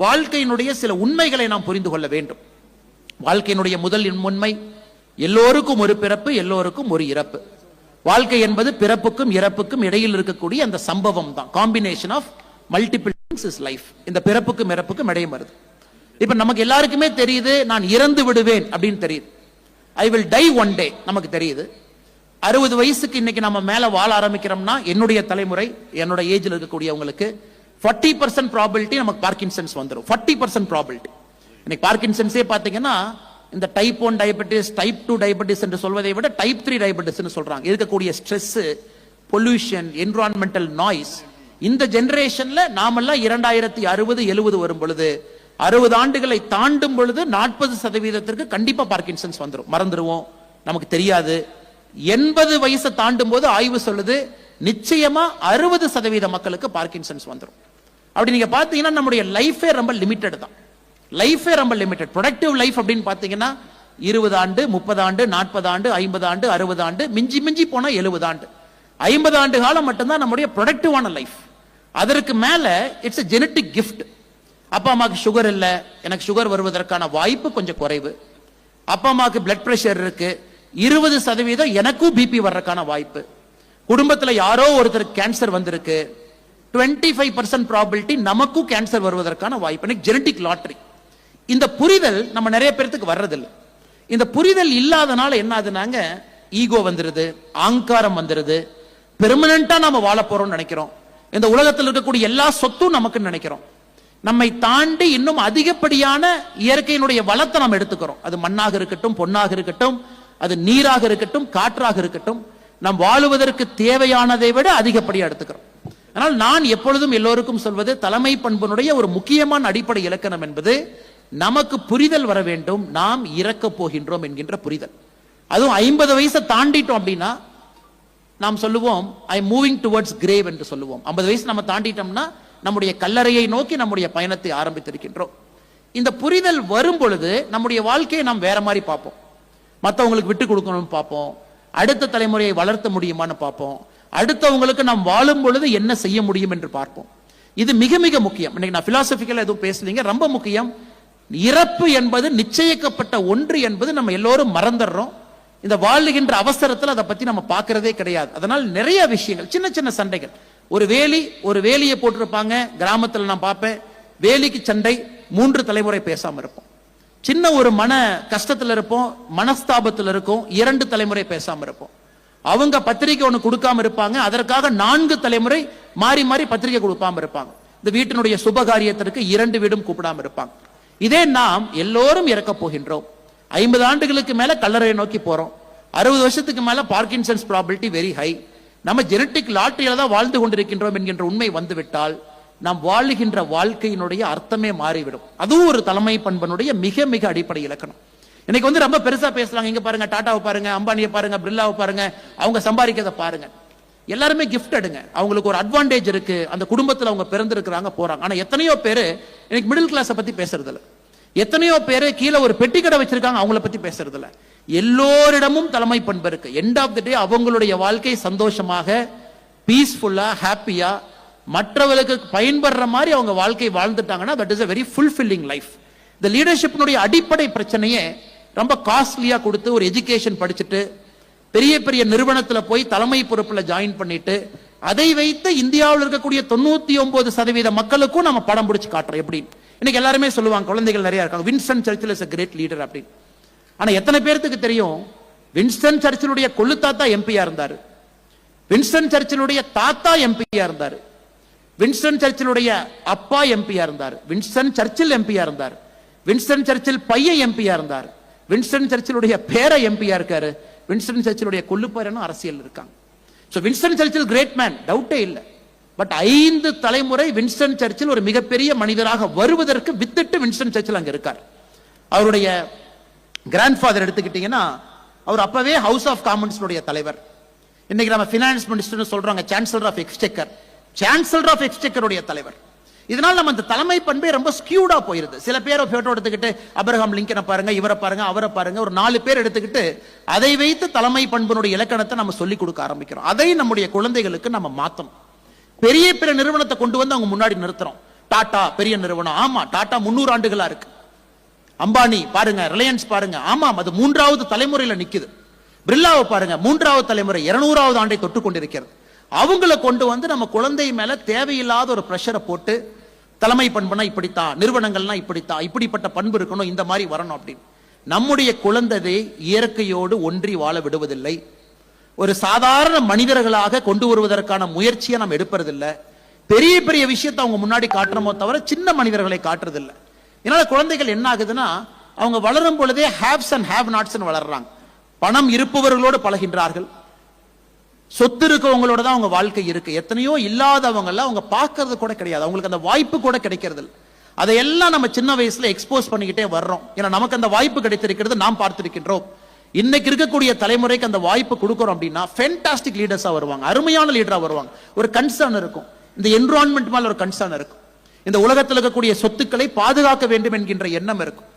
வாழ்க்கையினுடைய சில உண்மைகளை நாம் புரிந்து கொள்ள வேண்டும். வாழ்க்கையினுடைய முதல் உண்மை, எல்லோருக்கும் ஒரு பிறப்பு, எல்லோருக்கும் ஒரு இறப்பு. வாழ்க்கை என்பது பிறப்புக்கும் இறப்புக்கும் இடையில் இருக்கக்கூடிய அந்த சம்பவம் தான். Combination of multiple things is life. இந்த பிறப்புக்கும் இறப்புக்கும் இடையே வருது. இப்ப நமக்கு எல்லாருக்குமே தெரியுது, நான் இறந்து விடுவேன் அப்படின்னு தெரியுது. I will tie one day நமக்கு தெரியுது. 60 வயசுக்கு இன்னைக்கு நம்ம மேல வாழ ஆரம்பிக்கிறோம்னா, என்னுடைய தலைமுறை, என்னோட ஏஜ்ல இருக்கக்கூடியவங்களுக்கு 40% ப்ராபபிலிட்டி நமக்கு பார்க்கின்சன்ஸ் வந்துடும். 40% ப்ராபபிலிட்டி. இன்னைக்கு பார்க்கின்சன்ஸே பாத்தீங்கன்னா இந்த டைப் 1 டயபெட்டிஸ், டைப் 2 டயபெட்டிஸ் என்று சொல்வதை விட டைப் 3 டயபெட்டிஸ் சொல்றாங்க. இருக்கக்கூடிய ஸ்ட்ரெஸ், பொல்யூஷன், என்விரான்மெண்டல் நாய்ஸ். இந்த ஜெனரேஷன்ல நாமெல்லாம் 2060, 70 வரும் பொழுது, 60 ஆண்டுகளை தாண்டும் பொழுது 40% கண்டிப்பா பார்க்கின்சன்ஸ் வந்துடும். மறந்துடுவோம், நமக்கு தெரியாது. 80 வயசை தாண்டும் போது ஆய்வு சொல்லுது, நிச்சயமா 60% மக்களுக்கு பார்க்கின்சன்ஸ் வந்துடும். அப்படி நீங்க பாத்தீங்கன்னா நம்முடைய லைஃபே ரொம்ப லிமிட்டட் தான். லைஃபே ரொம்ப லிமிட்டட். ப்ரொடக்டிவ் லைஃப் அப்படின்னு பாத்தீங்கன்னா 20 ஆண்டு, 30 ஆண்டு, 40 ஆண்டு, 50 ஆண்டு, 60 ஆண்டு, மிஞ்சி மிஞ்சி போனா 70 ஆண்டு. 50 ஆண்டு காலம் மட்டும்தான் நம்முடைய ப்ரொடக்டிவான லைஃப். அதற்கு மேல இட்ஸ் எ ஜெனட்டிக் கிஃப்ட். அப்பா அம்மாக்கு சுகர் இல்ல, எனக்கு சுகர் வருவதற்கான வாய்ப்பு கொஞ்சம் குறைவு. அப்பா அம்மாக்கு பிளட் பிரஷர் இருக்கு, 20% எனக்கும் பிபி வர்றதுக்கான வாய்ப்பு. குடும்பத்துல யாரோ ஒருத்தர் கேன்சர் வந்திருக்கு, 25% ப்ராபபிலிட்டி நமக்கும் கேன்சர் வருவதற்கான வாய்ப்பு. Genetic lottery. இந்த புரிதல் நம்ம நிறைய பேருக்கு வர்றதில்லை. இந்த புரிதல் இல்லாதனால என்ன ஆகுதுனாங்க, ஈகோ வந்துருது, ஆங்காரம் வந்துருது. பெர்மனண்டா நாம வாழ போறோம்னு நினைக்கிறோம். இந்த உலகத்தில் இருக்கக்கூடிய எல்லா சொத்தும் நமக்கு நினைக்கிறோம். நம்மை தாண்டி இன்னும் அதிகப்படியான இயற்கையினுடைய வளத்தை நாம் எடுத்துக்கிறோம். அது மண்ணாக இருக்கட்டும், பொன்னாக இருக்கட்டும், அது நீராக இருக்கட்டும், காற்றாக இருக்கட்டும், நாம் வாழுவதற்கு தேவையானதை விட அதிகப்படியா எடுத்துக்கிறோம். ஆனால் நான் எப்பொழுதும் எல்லோருக்கும் சொல்வது, தலைமை பண்புடைய ஒரு முக்கியமான அடிப்படை இலக்கணம் என்பது நமக்கு புரிதல் வர வேண்டும். நாம் இறக்க போகின்றோம் என்கின்ற புரிதல். அதுவும் 50 வயசை தாண்டிட்டோம் அப்படின்னா நாம் சொல்லுவோம், ஐ மூவிங் டுவர்ட்ஸ் கிரேவ் என்று சொல்லுவோம். 50 வயசு நம்ம தாண்டிட்டோம்னா நம்முடைய கல்லறையை நோக்கி நம்முடைய பயணத்தை ஆரம்பித்திருக்கின்றோம். இந்த புரிதல் வரும் பொழுது நம்முடைய வாழ்க்கையை நாம் வேற மாதிரி பார்ப்போம். மற்றவங்களுக்கு விட்டு கொடுக்கணும்னு பார்ப்போம், அடுத்த தலைமுறையை வளர்த்த முடியுமான்னு பார்ப்போம், அடுத்தவங்களுக்கு நாம் வாழும் பொழுது என்ன செய்ய முடியும் என்று பார்ப்போம். இது மிக மிக முக்கியம். இன்னைக்கு நான் பிலாசபிக்கலா எதுவும் பேசலீங்க, ரொம்ப முக்கியம். இறப்பு என்பது நிச்சயிக்கப்பட்ட ஒன்று என்பது நம்ம எல்லோரும் மறந்துடுறோம். இந்த வாழுகின்ற அவசரத்தில் அதை பத்தி நம்ம பார்க்கறதே கிடையாது. அதனால் நிறைய விஷயங்கள், சின்ன சின்ன சண்டைகள். ஒரு வேலியை போட்டிருப்பாங்க கிராமத்தில், நான் பார்ப்பேன், வேலிக்கு சண்டை 3 தலைமுறை பேசாம இருப்போம். சின்ன ஒரு மன கஷ்டத்தில் இருப்போம், மனஸ்தாபத்தில் இருக்கும், 2 தலைமுறை பேசாம இருப்போம். அவங்க பத்திரிகை ஒண்ணு கொடுக்காம இருப்பாங்க, அதற்காக 4 தலைமுறை மாறி மாறி பத்திரிகை கொடுக்காம இருப்பாங்க. இந்த வீட்டினுடைய சுபகாரியத்திற்கு 2 வீடும் கூப்பிடாம இருப்பாங்க. இதே நாம் எல்லோரும் இறக்க போகின்றோம். 50 ஆண்டுகளுக்கு மேல கல்லறையை நோக்கி போறோம். 60 வருஷத்துக்கு மேல பார்க்கின்சன்ஸ் ப்ராபபிலிட்டி வெரி ஹை. நம்ம ஜெனட்டிக் லாட்டரியில தான் வாழ்ந்து கொண்டிருக்கின்றோம் என்கின்ற உண்மை வந்துவிட்டால் நாம் வாழுகின்ற வாழ்க்கையினுடைய அர்த்தமே மாறிவிடும். அதுவும் ஒரு தலைமை பண்பனுடைய மிக மிக அடிப்படை இலக்கணம். இன்னைக்கு ரொம்ப பெருசா பேசலாங்க. இங்க பாருங்க, டாட்டாவை பாருங்க, அம்பானியை பாருங்க, பிர்லாவை பாருங்க, அவங்க சம்பாதிக்கிறத பாருங்க. எல்லாருமே கிஃப்ட் எடுங்க. அவங்களுக்கு ஒரு அட்வான்டேஜ் இருக்கு, அந்த குடும்பத்தில் அவங்க பிறந்திருக்கிறாங்க, போறாங்க. ஆனா எத்தனையோ பேரு இன்னைக்கு மிடில் கிளாஸை பத்தி பேசுறது இல்ல. எத்தனையோ பேரு கீழே ஒரு பெட்டி கடை வச்சிருக்காங்க, அவங்கள பத்தி பேசுறது இல்ல. எல்லோரிடமும் தலைமை பண்பு இருக்கு. எண்ட் ஆஃப் தி டே அவங்களுடைய வாழ்க்கை சந்தோஷமாக, பீஸ்ஃபுல்லா, ஹாப்பியா, மற்றவர்களுக்கு பயன்படுற மாதிரி அவங்க வாழ்க்கை வாழ்ந்துட்டாங்கன்னா that is a very fulfilling life. இந்த லீடர்ஷிப்னுடைய அடிப்படை பிரச்சனையே ரொம்ப காஸ்ட்லியா கொடுத்து ஒரு எஜுகேஷன் படிச்சுட்டு பெரிய பெரிய நிறுவனத்தில் போய் தலைமை பொறுப்புல ஜாயின் பண்ணிட்டு அதை வைத்து இந்தியாவில் இருக்கக்கூடிய 99% மக்களுக்கும் நம்ம படம் பிடிச்சு காட்டுறோம். எப்படி இன்னைக்கு எல்லாருமே சொல்லுவாங்க, குழந்தைகள் நிறைய இருக்காங்க, Winston Churchill is a great leader அப்படின்னு. ஆனா எத்தனை பேருக்கு தெரியும், வின்ஸ்டன் சர்ச்சிலுடைய கொள்ளு தாத்தா எம்பியா இருந்தாரு, வின்ஸ்டன் சர்ச்சிலுடைய தாத்தா எம்பியா இருந்தாரு, வின்ஸ்டன் சர்ச்சிலுடைய அப்பா எம்பியா இருந்தார், வின்ஸ்டன் சர்ச்சில் எம்பியா இருந்தார், வின்ஸ்டன் சர்ச்சில் பையன் எம்பியா இருந்தார், வின்ஸ்டன் சர்ச்சிலுடைய பேர எம்பியா இருக்காரு, வின்ஸ்டன் சர்ச்சிலுடைய கொள்ளுப்பேரனும் அரசியல் இருக்காங்க. So Winston Churchill great man, டவுட்டே இல்லை. பட் 5 தலைமுறை வின்ஸ்டன் சர்ச்சில் ஒரு மிகப்பெரிய மனிதராக வருவதற்கு வித்திட்டு வின்ஸ்டன் சர்ச்சில் அங்க இருக்கார். அவருடைய கிராண்ட்ஃபாதர் எடுத்துக்கிட்டீங்கன்னா அவர் அப்பவே ஹவுஸ் ஆஃப் காமன்ஸ் தலைவர். இன்னைக்கு நம்ம பினான்ஸ் மினிஸ்டர் சொல்றாங்க, சான்சலர் ஆஃப் எக்ஸ்செக்கர், சான்சலர் ஆஃப் எக்ஸ்செக்கர் உடைய தலைவர். இதனால நம்ம அந்த தலைமை பண்பே ரொம்ப ஸ்கியூடா போயிருது. சில பேரை போட்டோ எடுத்துக்கிட்டு அப்ரஹாம் லிங்கனை பாருங்க, இவரை பாருங்க, அவரை பாருங்க, ஒரு 4 பேர் எடுத்துக்கிட்டு அதை வைத்து தலைமை பண்புடைய இலக்கணத்தை நம்ம சொல்லிக் கொடுக்க ஆரம்பிக்கிறோம். அதை நம்முடைய குழந்தைகளுக்கு நம்ம மாத்தணும். பெரிய பெரிய நிறுவனத்தை கொண்டு வந்து அவங்க முன்னாடி நிறுத்துறோம். டாடா பெரிய நிறுவனம், ஆமா டாடா 300 ஆண்டுகளா இருக்கு. அம்பானி பாருங்க, ரிலையன்ஸ் பாருங்க, ஆமாம் அது 3வது தலைமுறையில நிக்குது. பிர்லாவை பாருங்க, 3வது தலைமுறை 200வது ஆண்டை தொட்டு கொண்டிருக்கிறது. அவங்கள கொண்டு வந்து நம்ம குழந்தை மேல தேவையில்லாத ஒரு பிரஷரை போட்டு தலைமை பண்புனா இப்படித்தான், நிறுவனங்கள்னா இப்படித்தான், இப்படிப்பட்ட பண்பு இருக்கணும், இந்த மாதிரி வரணும் அப்படின்னு. நம்முடைய குழந்தை இயற்கையோடு ஒன்றி வாழ விடுவதில்லை. ஒரு சாதாரண மனிதர்களாக கொண்டு வருவதற்கான முயற்சியை நாம் எடுப்பதில்லை. பெரிய பெரிய விஷயத்தை அவங்க முன்னாடி காட்டுறமோ தவிர சின்ன மனிதர்களை காட்டுறதில்லை. இதனால குழந்தைகள் என்ன ஆகுதுன்னா, அவங்க வளரும் பொழுதே ஹேவ்ஸ் அண்ட் ஹேவ் நாட்ஸ் வளர்றாங்க. பணம் இருப்பவர்களோடு பழகின்றார்கள், சொத்து இருக்கவங்களோட தான் அவங்க வாழ்க்கை இருக்கு. எத்தனையோ இல்லாதவங்க அவங்க பார்க்கறது கூட கிடையாது, அவங்களுக்கு அந்த வாய்ப்பு கூட கிடைக்கிறது இல்லை. அதையெல்லாம் நம்ம சின்ன வயசுல எக்ஸ்போஸ் பண்ணிக்கிட்டே வர்றோம். ஏன்னா நமக்கு அந்த வாய்ப்பு கிடைத்திருக்கிறது, நாம் பார்த்திருக்கின்றோம். இன்னைக்கு இருக்கக்கூடிய தலைமுறைக்கு அந்த வாய்ப்பு கொடுக்கிறோம் அப்படின்னா ஃபேண்டாஸ்டிக் லீடர்ஸா வருவாங்க, அருமையான லீடரா வருவாங்க. ஒரு கன்சர்ன் இருக்கும், இந்த என்விரான்மெண்ட் மேல ஒரு கன்சர்ன் இருக்கும், இந்த உலகத்தில் இருக்கக்கூடிய சொத்துக்களை பாதுகாக்க வேண்டும் என்கின்ற எண்ணம் இருக்கும்.